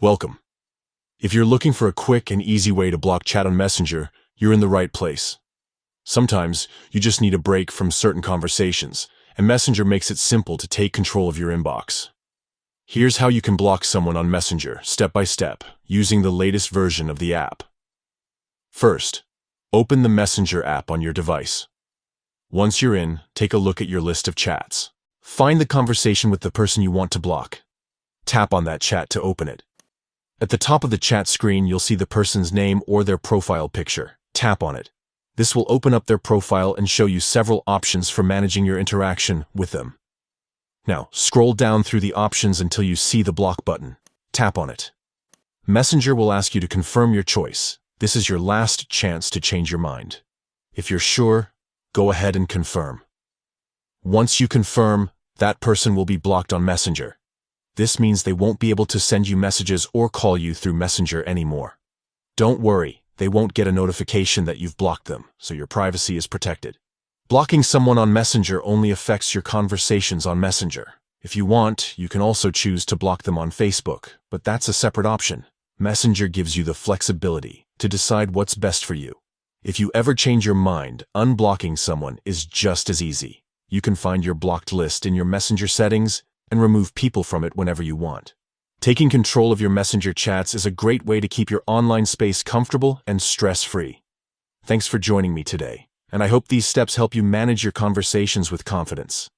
Welcome. If you're looking for a quick and easy way to block chat on Messenger, you're in the right place. Sometimes you just need a break from certain conversations, and Messenger makes it simple to take control of your inbox. Here's how you can block someone on Messenger, step by step, using the latest version of the app. First, open the Messenger app on your device. Once you're in, take a look at your list of chats. Find the conversation with the person you want to block. Tap on that chat to open it. At the top of the chat screen, you'll see the person's name or their profile picture. Tap on it. This will open up their profile and show you several options for managing your interaction with them. Now, scroll down through the options until you see the block button. Tap on it. Messenger will ask you to confirm your choice. This is your last chance to change your mind. If you're sure, go ahead and confirm. Once you confirm, that person will be blocked on Messenger. This means they won't be able to send you messages or call you through Messenger anymore. Don't worry, they won't get a notification that you've blocked them, so your privacy is protected. Blocking someone on Messenger only affects your conversations on Messenger. If you want, you can also choose to block them on Facebook, but that's a separate option. Messenger gives you the flexibility to decide what's best for you. If you ever change your mind, unblocking someone is just as easy. You can find your blocked list in your Messenger settings and remove people from it whenever you want. Taking control of your Messenger chats is a great way to keep your online space comfortable and stress-free. Thanks for joining me today, and I hope these steps help you manage your conversations with confidence.